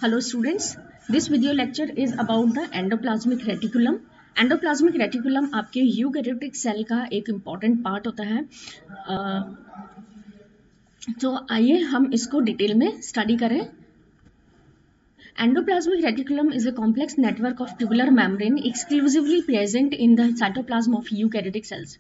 Hello students, this video lecture is about the endoplasmic reticulum. Endoplasmic reticulum आपके eukaryotic cell का एक important part होता है। तो आइए हम इसको डिटेल में स्टडी करें। Endoplasmic reticulum is a complex network of tubular membrane exclusively present in the cytoplasm of eukaryotic cells.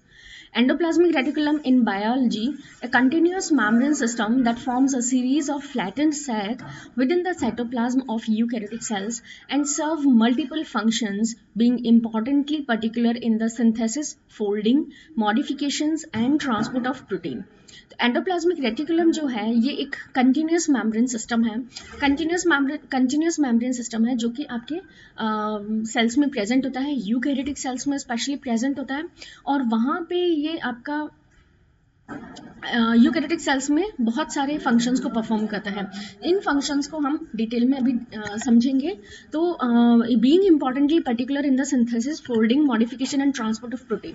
Endoplasmic reticulum in biology, a continuous membrane system that forms a series of flattened sacs within the cytoplasm of eukaryotic cells and serve multiple functions, being importantly particular in the synthesis, folding, modifications and transport of protein. Endoplasmic reticulum जो है ये एक continuous membrane system है। Continuous membrane system है जो कि आपके sales में प्रेजेंट होता है, यूकैरियोटिक सेल्स में स्पेशली प्रेजेंट होता है और वहाँ पे ये आपका यूकैरियोटिक सेल्स में बहुत सारे फंक्शंस को परफॉर्म करता है। इन फंक्शंस को हम डिटेल में अभी समझेंगे। तो being importantly particular in the synthesis, folding, modification and transport of protein,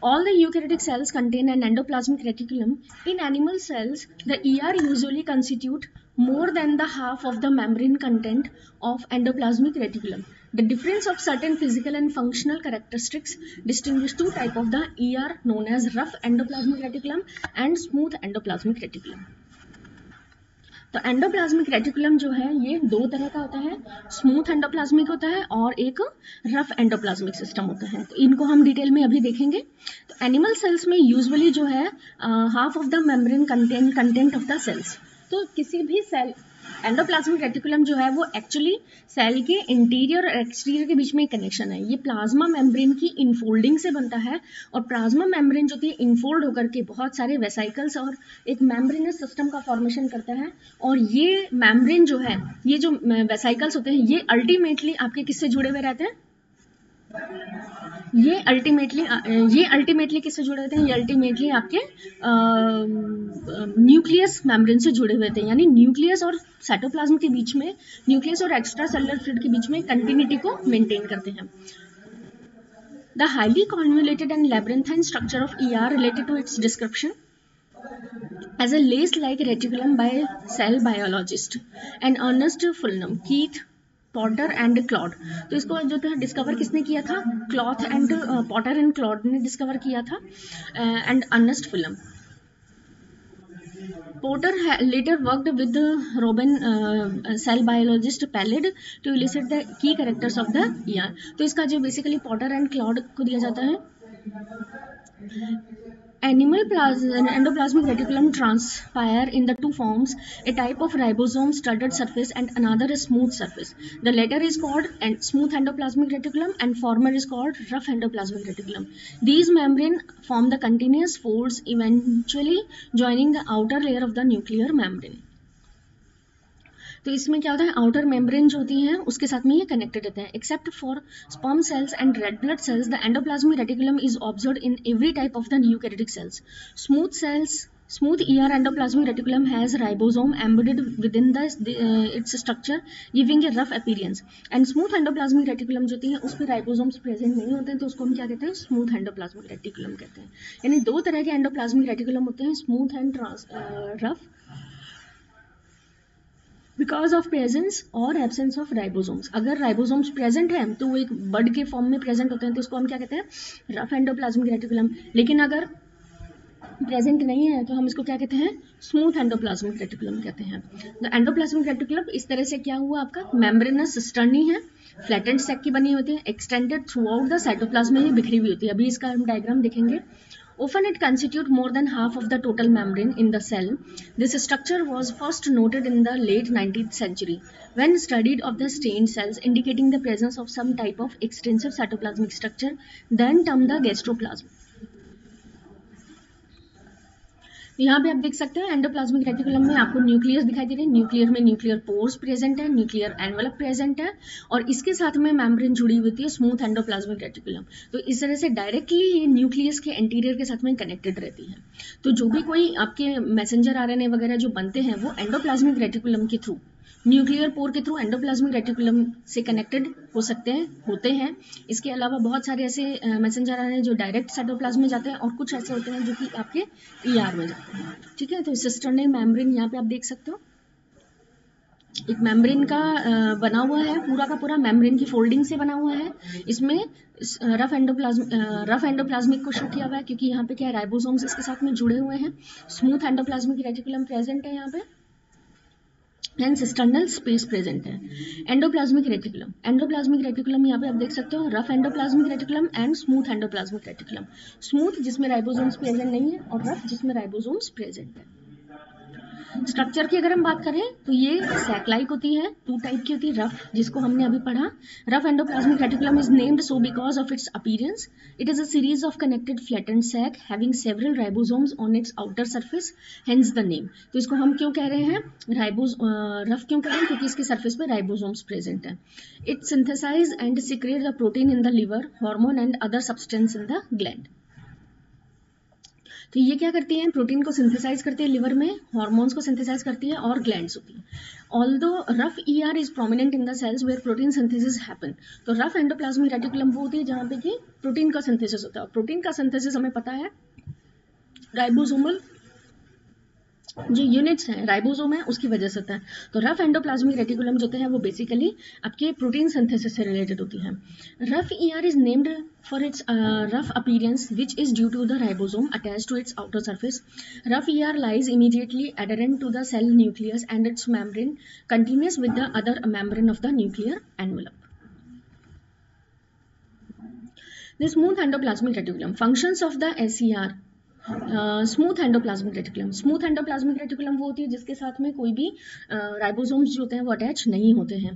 all the eukaryotic cells contain an endoplasmic reticulum. In animal cells, the ER usually constitute more than the half of the membrane content of endoplasmic reticulum. The difference of certain physical and functional characteristics distinguish two types of the ER known as rough endoplasmic reticulum and smooth endoplasmic reticulum. तो endoplasmic reticulum जो है ये दो तरह का होता है, smooth endoplasmic होता है और एक रफ एंडोप्लाज्मिक सिस्टम होता है। तो इनको हम डिटेल में अभी देखेंगे। तो एनिमल सेल्स में यूजुअली जो है half of the membrane content of the cells. तो किसी भी सेल एंडोप्लाज्मिक रेटिकुलम जो है वो एक्चुअली सेल के इंटीरियर और एक्सटीरियर के बीच में एक कनेक्शन है। ये प्लाज्मा मेम्ब्रेन की इनफोल्डिंग से बनता है और प्लाज्मा मेम्ब्रेन जो थी इनफोल्ड होकर के बहुत सारे वेसाइकल्स और एक मेम्ब्रेनस सिस्टम का फॉर्मेशन करता है। और ये मेम्ब्रेन जो है, ये जो वेसाइकल्स होते हैं ये अल्टीमेटली आपके किससे जुड़े हुए रहते हैं? ये अल्टीमेटली किससे जुड़े होते हैं? ये अल्टीमेटली आपके न्यूक्लियस मेम्ब्रेन से जुड़े हुए थे। यानी न्यूक्लियस और साइटोप्लाज्म के बीच में, न्यूक्लियस और एक्स्ट्रा सेलुलर फ्लूइड के बीच में कंटिन्यूटी को मेंटेन करते हैं। The highly convoluted and labyrinthine structure of ER related to its description as a lace-like reticulum by cell biologist and Ernest Fullam, Keith, Porter and Claude. तो इसको जो था डिस्कवर किसने किया था? पॉटर एंड क्लॉड ने डिस्कवर किया था and Ernest Fullam. Porter later worked with Robin cell biologist Pallid to elicit the key characters of the ER. तो इसका जो बेसिकली पॉटर एंड क्लॉड को दिया जाता है। Animal endoplasmic reticulum transpire in the two forms, a type of ribosome studded surface and another a smooth surface. The latter is called smooth endoplasmic reticulum and former is called rough endoplasmic reticulum. These membrane form the continuous folds eventually joining the outer layer of the nuclear membrane. तो इसमें क्या होता है? Outer membrane जो होती है उसके साथ में ये कनेक्टेड रहते हैं। Except for sperm cells and red blood cells, the endoplasmic reticulum is observed in every type of the eukaryotic cells. Smooth ER endoplasmic reticulum has ribosome embedded within its structure, giving a rough appearance. And smooth endoplasmic reticulum जो होती है उस पर ribosomes present नहीं होते हैं, तो उसको हम क्या कहते हैं? स्मूथ एंडोप्लाज्मिक रेटिकुलम कहते हैं। यानी दो तरह के एंडोप्लाज्मिक रेटिकुलम होते हैं, smooth and rough, because of presence और एब्सेंस ऑफ राइबोसोम्स। अगर राइबोसोम्स प्रेजेंट है तो वो एक बड के फॉर्म में प्रेजेंट होते हैं, तो उसको हम क्या कहते हैं? Rough endoplasmic reticulum. लेकिन अगर प्रेजेंट नहीं है तो हम इसको क्या कहते हैं? स्मूथ एंडोप्लाज्मिक रेटिकुलम कहते हैं। द एंडोप्लाज्मिक रेटिकुलम इस तरह से क्या हुआ आपका? मेम्ब्रेनस सिस्टर्नी है, फ्लैटेंड सेक की बनी होती है, extended through out the cytoplasm में बिखरी हुई होती है। अभी इसका हम डायग्राम देखेंगे। Often it constitutes more than half of the total membrane in the cell. This structure was first noted in the late 19th century when studied of the stained cells indicating the presence of some type of extensive cytoplasmic structure, then termed the gastroplasm. यहाँ पे आप देख सकते हैं endoplasmic reticulum में आपको nucleus दिखाई दे रहे हैं। न्यूक्लियर में न्यूक्लियर पोर्स प्रेजेंट है, न्यूक्लियर एनवेलप प्रेजेंट है और इसके साथ में मेम्ब्रेन जुड़ी हुई है स्मूथ एंडोप्लाज्मिक रेटिकुलम। तो इस तरह से डायरेक्टली ये न्यूक्लियस के इंटीरियर के साथ में कनेक्टेड रहती है। तो जो भी कोई आपके मैसेंजर आरएनए वगैरह जो बनते हैं वो एंडोप्लाज्मिक रेटिकुलम के थ्रू, न्यूक्लियर पोर के थ्रू एंडोप्लाज्मिक रेटिकुलम से कनेक्टेड हो सकते हैं, होते हैं। इसके अलावा बहुत सारे ऐसे मैसेंजर आरएनए जो डायरेक्ट साइटोप्लाज्म में जाते हैं और कुछ ऐसे होते हैं जो कि आपके ER में जाते हैं। ठीक है, तो सिस्टर्नल मेम्ब्रेन यहाँ पे आप देख सकते हो। एक मेम्ब्रेन का बना हुआ है, पूरा का पूरा मेम्ब्रेन की फोल्डिंग से बना हुआ है। इसमें रफ एंडोप्लाज्मिक को शो किया हुआ है, क्योंकि यहाँ पे क्या है, राइबोसोम्स इसके साथ में जुड़े हुए हैं। स्मूथ एंडोप्लाज्मिक रेटिकुलम प्रेजेंट है यहाँ पे, एंड सिस्टर्नल स्पेस प्रेजेंट है। एंडोप्लाज्मिक रेटिकुलम यहाँ पे आप देख सकते हो, rough endoplasmic reticulum and smooth endoplasmic reticulum. Smooth जिसमें राइबोसोम्स प्रेजेंट नहीं है, और रफ जिसमें राइबोसोम्स प्रेजेंट है। स्ट्रक्चर की अगर हम बात करें तो ये सैक लाइक होती है, 2 टाइप की होती है। रफ, जिसको हमने अभी पढ़ा, rough endoplasmic reticulum is named so because of its appearance. It is a series of connected flattened sac having several ribosomes on its outer surface, hence the name. तो इसको हम क्यों कह रहे हैं रफ क्यों कह रहे हैं, क्योंकि इसके सरफेस पे राइबोसोम्स प्रेजेंट है। It synthesize and secrete the protein in the liver, hormone and other substance in the gland. तो ये क्या करती हैं, प्रोटीन को सिंथेसाइज करती है लिवर में, हार्मोन्स को सिंथेसाइज करती है, और ग्लैंड्स होती हैं। Although rough ER is prominent in the cells where protein synthesis happen. तो रफ एंडोप्लाज्मिक रेटिकुलम वो होती है जहाँ पे कि प्रोटीन का सिंथेसिस होता है। प्रोटीन का सिंथेसिस हमें पता है, राइबोसोमल जो यूनिट्स हैं, राइबोसोम है, उसकी वजह से होता है। तो रफ एंडोप्लाज्मिक रेटिकुलम जो होते हैं वो बेसिकली आपके प्रोटीन सिंथेसिस से रिलेटेड होती हैं। Rough ER is named for its rough appearance, which is due to the ribosome attached to its outer surface. Rough ER lies immediately adherent to the cell nucleus and its membrane, continuous with the other membrane of the nuclear envelope. The smooth endoplasmic reticulum. Functions of the SER. Smooth endoplasmic reticulum, smooth endoplasmic reticulum वो होती है जिसके साथ में कोई भी ribosomes जो होते हैं वो अटैच नहीं होते हैं।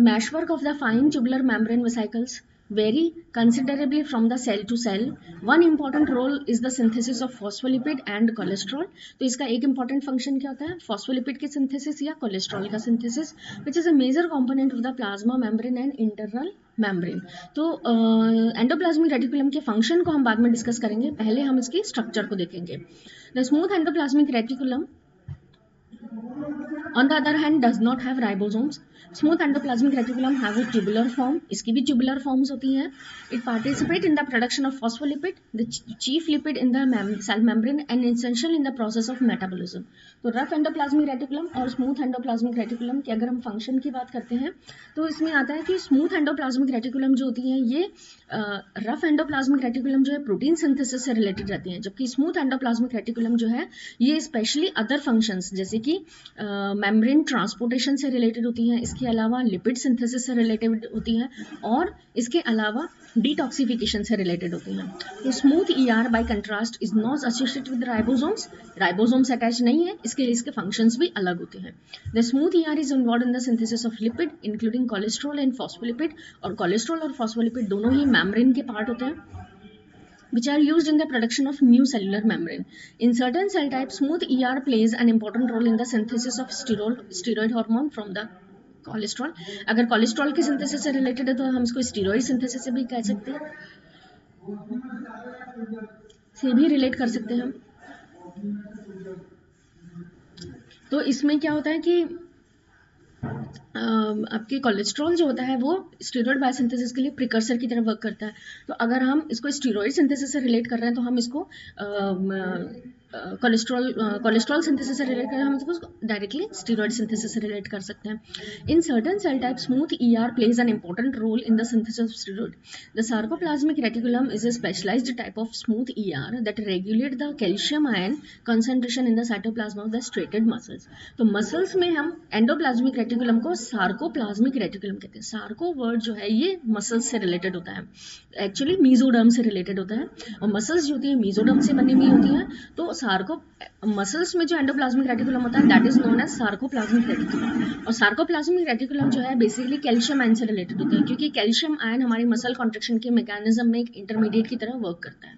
Meshwork of the fine tubular membrane vesicles vary considerably from the cell to cell. One important role is the synthesis of phospholipid and cholesterol. तो इसका एक important function क्या होता है, phospholipid के synthesis या cholesterol का synthesis, which is a major component of the plasma membrane and internal membrane. तो एंडोप्लाज्मिक रेटिकुलम के फंक्शन को हम बाद में डिस्कस करेंगे, पहले हम इसकी स्ट्रक्चर को देखेंगे। The smooth endoplasmic reticulum on the other hand does not have ribosomes. Smooth endoplasmic reticulum have a tubular form, इसकी भी tubular forms होती हैं। It participate in the production of phospholipid, the chief lipid in the cell membrane and essential in the process of metabolism. तो rough endoplasmic reticulum और smooth endoplasmic reticulum की अगर हम function की बात करते हैं तो इसमें आता है कि स्मूथ एंडोप्लाज्मिक रेटिकुलम जो होती है ये रफ एंडोप्लाज्मिक रेटिकुलम जो है प्रोटीन सिंथेसिस से रिलेटेड रहती हैं, जबकि स्मूथ एंडोप्लाज्मिक रेटिकुलम जो है ये स्पेशली अदर फंक्शंस जैसे कि मेम्ब्रेन ट्रांसपोर्टेशन से रिलेटेड होती हैं, इसके अलावा लिपिड सिंथेसिस से रिलेटेड होती हैं, और इसके अलावा डिटॉक्सिफिकेशन से रिलेटेड होती हैं। तो smooth ER bye contrast is not associated with ribosomes, ribosomes attach नहीं है, इसके लिए इसके फंक्शंस भी अलग होते हैं। The smooth ER is involved in the synthesis of lipid including cholesterol and phospholipid, और कोलेस्ट्रॉल और फॉस्फोलिपिड दोनों ही मेम्ब्रेन के पार्ट होते हैं, which are used in the production of new cellular membrane. In certain cell types, smooth ER plays an important role in the synthesis of steroid hormone from the cholesterol. अगर cholesterol की synthesis से related है तो हम इसको steroid synthesis से भी कह सकते हैं, से भी रिलेट कर सकते हैं हम। तो इसमें क्या होता है कि आपके कोलेस्ट्रॉल जो होता है वो स्टीरॉइड बायोसिंथेसिस के लिए प्रिकर्सर की तरह वर्क करता है। तो अगर हम इसको स्टीरॉइड सिंथेसिस से रिलेट कर रहे हैं तो हम इसको कोलेस्ट्रॉल सिंथेसिस से रिलेट कर, हम इसको डायरेक्टली स्टीरॉइड सिंथेसिस से रिलेट कर सकते हैं। In certain cell type smooth ER plays an important role in the synthesis of steroid. The sarcoplasmic reticulum is a specialised type of smooth ER that regulate the calcium ion concentration in the cytoplasm of the striated muscles. तो muscles में हम endoplasmic reticulum को sarcoplasmic reticulum कहते हैं। Sarco word जो है ये muscles से रिलेटेड होता है, एक्चुअली मीजोडर्म से रिलेटेड होता है, और मसल्स जो होती है मीजोडर्म से बनी हुई होती हैं। तो सार्को मसल्स में जो एंडोप्लाज्मिक रेटिकुलम होता है that is known as sarcoplasmic reticulum. और सार्कोप्लाज्मिक रेटिकुलम जो है बेसिकली कैल्शियम आयन से रिलेटेड होता है, क्योंकि कैल्शियम आयन हमारी मसल कॉन्ट्रैक्शन के मैकेनिज्म में एक इंटरमीडिएट की तरह वर्क करता है।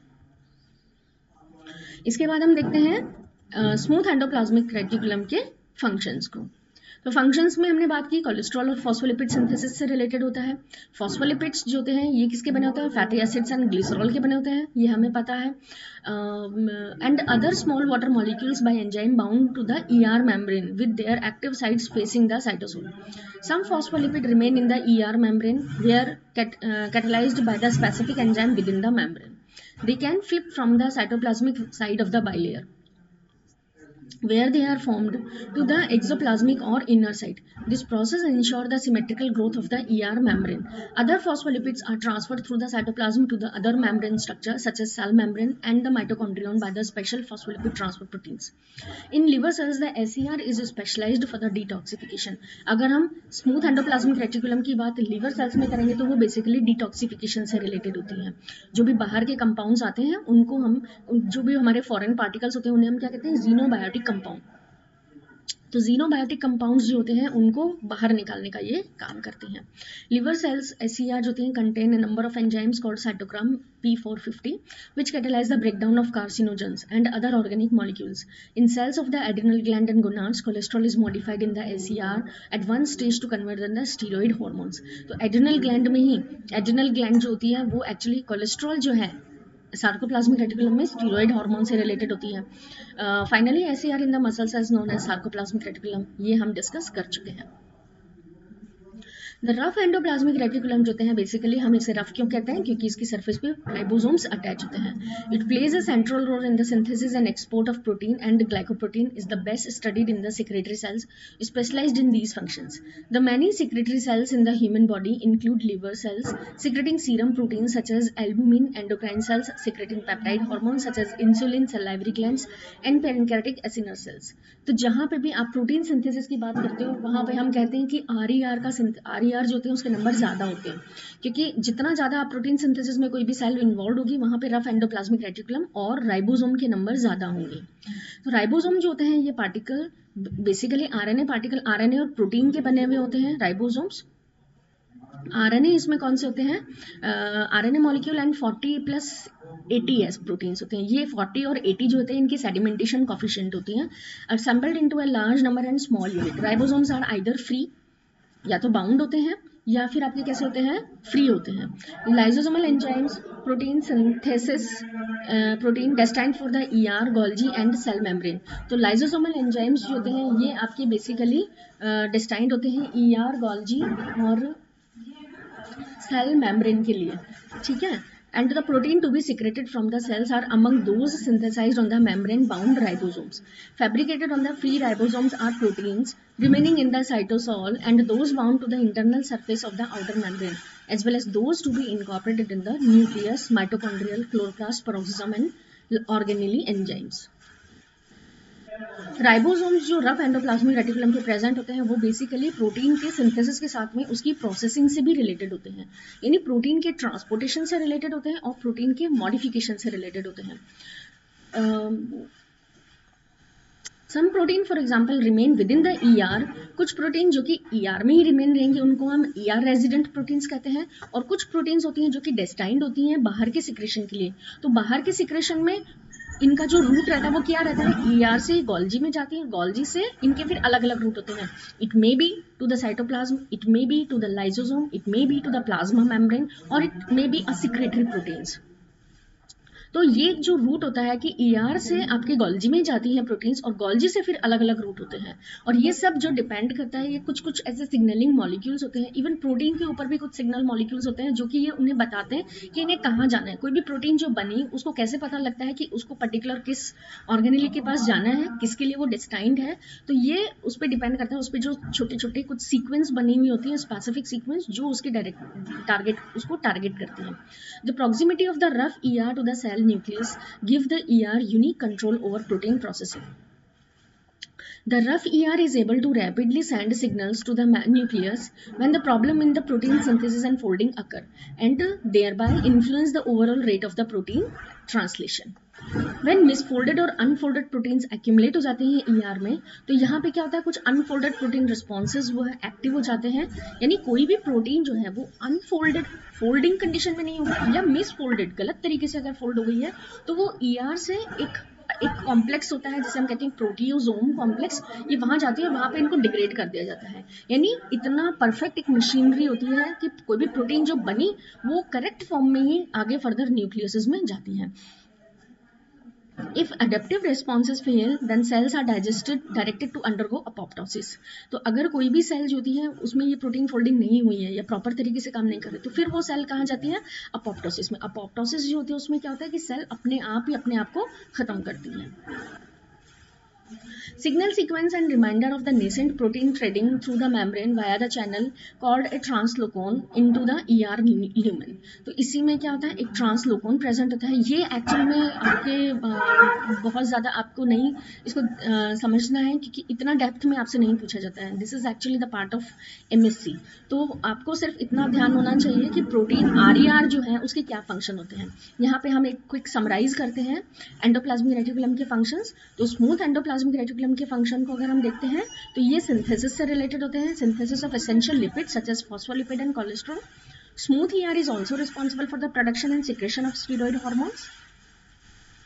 इसके बाद हम देखते हैं स्मूथ एंडोप्लाज्मिक रेटिकुलम के फंक्शंस को। तो फंक्शंस में हमने बात की, कोलेस्ट्रॉल और फॉस्फोलिपिड सिंथेसिस से रिलेटेड होता है। फॉस्फोलिपिड्स जो होते हैं ये किसके बने होते हैं, फैटी एसिड्स एंड ग्लिसरॉल के बने होते हैं, ये हमें पता है। And other small water molecules by enzyme bound to the ER membrane with their active sites facing the cytosol. Some phospholipid remain in the ER membrane where catalyzed by the specific enzyme within the membrane. They can flip from the cytoplasmic side of the bilayer. where they are formed to the exoplasmic or inner site. This process ensures the symmetrical growth of the ER membrane. Other phospholipids are transferred through the cytoplasm to the other membrane structure such as cell membrane and the mitochondrion by the special phospholipid transfer proteins. In liver cells, the SER is specialized for the detoxification. अगर हम smooth endoplasmic reticulum की बात liver cells में करेंगे तो वो basically detoxification से related होती है. जो भी बाहर के कंपाउंड्स आते हैं उनको हम, जो भी हमारे फॉरेन पार्टिकल्स होते हैं उन्हें हम क्या कहते हैं, जीनोबायोटिक कंपाउंड. तो जीनोबायोटिक कंपाउंड्स जो होते हैं उनको बाहर निकालने का ये काम करती हैं. लिवर सेल्स SER जो होती हैं contain a number of enzymes called cytochrome P450 which catalyze the breakdown of carcinogens and other organic molecules. In cells of the adrenal gland and gonads, cholesterol is modified in the SER at one stage to convert them the steroid hormones. तो adrenal gland में ही, adrenal gland जो होती है वो actually cholesterol जो है sarcoplasmic reticulum में steroid hormone से रिलेटेड होती है. Finally SER in the muscle cells known as sarcoplasmic reticulum, ये हम डिस्कस कर चुके हैं. द रफ एंडोप्लाज्मिक रेटिकुलम जो होते हैं बेसिकली हम इसे रफ क्यों कहते हैं, क्योंकि इसकी सरफेस पे राइबोसोम्स अटैच होते हैं. It plays a central role in the synthesis and export of protein and glycoprotein is the best studied in the secretory cells specialised in these functions. The many secretory cells in the human body include liver cells secreting serum proteins such as albumin, endocrine cells secreting peptide hormones such as insulin, salivary glands and pancreatic acinar cells. तो जहाँ पे भी आप protein synthesis की बात करते हो वहाँ पे हम कहते हैं कि RER जो होते हैं उसके नंबर ज़्यादा होते हैं, क्योंकि जितना ज़्यादा आप प्रोटीन सिंथेसिस में कोई भी सेल इन्वॉल्व होगी वहाँ पे रफ एंडोप्लाज्मिक रेटिकुलम और राइबोसोम के नंबर ज़्यादा होंगे. तो राइबोसोम जो होते हैं ये particle basically RNA particle, RNA और प्रोटीन के बने हुए होते हैं राइबोसोम्स. RNA इसमें कौन से होते हैं, RNA molecule and 40+ 80S proteins होते हैं. ये 40 और 80 जो होते हैं इनकी सेडिमेंटेशन कॉफिशिएंट होती हैं. Assembled into a large number and small unit. Ribosomes are either free, या तो बाउंड होते हैं या फिर आपके कैसे होते हैं, फ्री होते हैं. Lysosomal enzymes protein synthesis protein destined for the ER, Golgi and cell membrane. तो लाइसोसोमल एंजाइम्स जो होते हैं ये आपके बेसिकली डेस्टाइन्ड होते हैं ER, गोल्जी और सेल मेम्ब्रेन के लिए, ठीक है. And the protein to be secreted from the cells are among those synthesized on the membrane-bound ribosomes. Fabricated on the free ribosomes are proteins remaining in the cytosol and those bound to the internal surface of the outer membrane, as well as those to be incorporated in the nucleus, mitochondrial, chloroplast, peroxisome and organelle enzymes. Ribosomes जो rough endoplasmic reticulum पे present होते हैं वो basically protein के synthesis के साथ में उसकी प्रोसेसिंग से भी रिलेटेड होते हैं, यानी प्रोटीन के ट्रांसपोर्टेशन से रिलेटेड होते हैं और प्रोटीन के मॉडिफिकेशन से रिलेटेड होते हैं. Some protein for example remain within the ER. कुछ प्रोटीन जो कि ER में ही रिमेन रहेंगे उनको हम ER रेजिडेंट प्रोटीन्स कहते हैं. और कुछ प्रोटीन्स होती हैं जो कि डेस्टाइन्ड होती हैं बाहर के सिक्रेशन के लिए. तो बाहर के सिक्रेशन में इनका जो रूट रहता है वो क्या रहता है, ER से गोल्जी में जाती है, गोल्जी से इनके फिर अलग अलग रूट होते हैं. It may be to the cytoplasm, it may be to the lysosome, it may be to the plasma membrane और it may be a secretory proteins. तो ये जो रूट होता है कि ER से आपके गोल्जी में जाती हैं प्रोटीन्स और गोल्जी से फिर अलग अलग रूट होते हैं. और ये सब जो डिपेंड करता है ये कुछ कुछ ऐसे सिग्नलिंग मॉलिक्यूल्स होते हैं. इवन प्रोटीन के ऊपर भी कुछ सिग्नल मॉलिक्यूल्स होते हैं जो कि ये उन्हें बताते हैं कि इन्हें कहाँ जाना है. कोई भी प्रोटीन जो बनी उसको कैसे पता लगता है कि उसको पर्टिकुलर किस ऑर्गेनेली के पास जाना है, किसके लिए वो डेस्टाइन्ड है. तो ये उस पर डिपेंड करता है, उस पर जो छोटे छोटे कुछ सीक्वेंस बनी हुई होती है, स्पेसिफिक सीक्वेंस जो उसके उसको टारगेट करती है. The proximity of the rough ER to the cell nucleus give the ER unique control over protein processing. The rough ER is able to rapidly send signals to the nucleus when the problem in the protein synthesis and folding occur and thereby influence the overall rate of the protein translation. When misfolded और unfolded proteins accumulate हो जाते हैं ER में तो यहाँ पे क्या होता है, कुछ unfolded protein responses वो है एक्टिव हो जाते हैं. यानी कोई भी प्रोटीन जो है वो अनफोल्डेड फोल्डिंग कंडीशन में नहीं होगी या मिसफोल्डेड गलत तरीके से अगर फोल्ड हो गई है तो वो ER से एक कॉम्प्लेक्स होता है जिसे हम कहते हैं प्रोटियोसोम कॉम्प्लेक्स, ये वहां जाती है, वहां पे इनको डिग्रेड कर दिया जाता है. यानी इतना परफेक्ट एक मशीनरी होती है कि कोई भी प्रोटीन जो बनी वो करेक्ट फॉर्म में ही आगे फर्दर न्यूक्लियस में जाती है. If adaptive responses fail, then cells are directed to undergo apoptosis. तो अगर कोई भी सेल जो होती है उसमें ये प्रोटीन फोल्डिंग नहीं हुई है या प्रॉपर तरीके से काम नहीं कर रही तो फिर वो सेल कहाँ जाती है, अपोप्टोसिस में. अपोप्टोसिस जो होती है उसमें क्या होता है कि सेल अपने आप ही अपने आप को खत्म करती है. Signal sequence and reminder of the nascent protein threading through the membrane via the channel called a translocon into the ER lumen. तो इसी में क्या होता है, एक ट्रांसलोकोन प्रेजेंट होता है. ये एक्चुअल में आपके बहुत ज़्यादा आपको नहीं इसको समझना है क्योंकि इतना डेप्थ में आपसे नहीं पूछा जाता है. This is actually the part of MSc. तो आपको सिर्फ इतना ध्यान होना चाहिए कि प्रोटीन RER जो है उसके क्या फंक्शन होते हैं. यहाँ पे हम एक क्विक समराइज करते हैं एंडोप्लाज्मिक रेटिकुलम के फंक्शंस. तो स्मूथ एंडोप्लाज्मिक रेटिकुलम के फंक्शन को अगर हम देखते हैं तो ये सिंथेसिस से रिलेटेड होते हैं, synthesis of essential lipids such as phospholipid and cholesterol. Smooth ER is also responsible for the production and secretion of steroid hormones.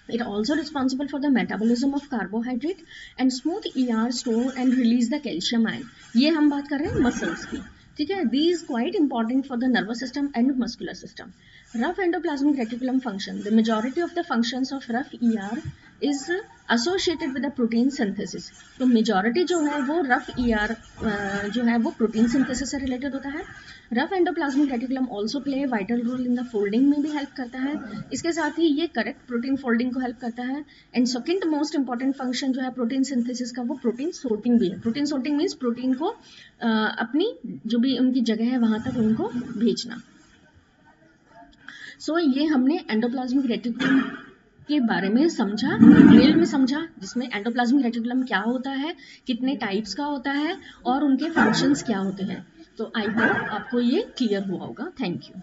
It also responsible for the metabolism of carbohydrate and smooth ER store and release the calcium ion. ये हम बात कर रहे हैं muscles की, ठीक है. These quite important for the nervous system and muscular system. Rough endoplasmic reticulum function. The majority of the functions of rough ER is associated with the protein synthesis. तो majority जो है वो rough ER जो है वो protein synthesis से related होता है. Rough endoplasmic reticulum also play vital role in the folding में भी हेल्प करता है. इसके साथ ही ये करेक्ट प्रोटीन फोल्डिंग को हेल्प करता है. And second most important function जो है प्रोटीन सिंथेसिस का वो प्रोटीन सोर्टिंग भी है. प्रोटीन सोर्टिंग मीन्स प्रोटीन को अपनी जो भी उनकी जगह है वहां तक उनको भेजना. सो ये हमने एंडोप्लाज्मिक रेटिकुलम के बारे में समझा, डिटेल में समझा, जिसमें एंडोप्लाज्मिक रेटिकुलम क्या होता है, कितने टाइप्स का होता है और उनके फंक्शंस क्या होते हैं. तो आई होप आपको ये क्लियर हुआ होगा. Thank you.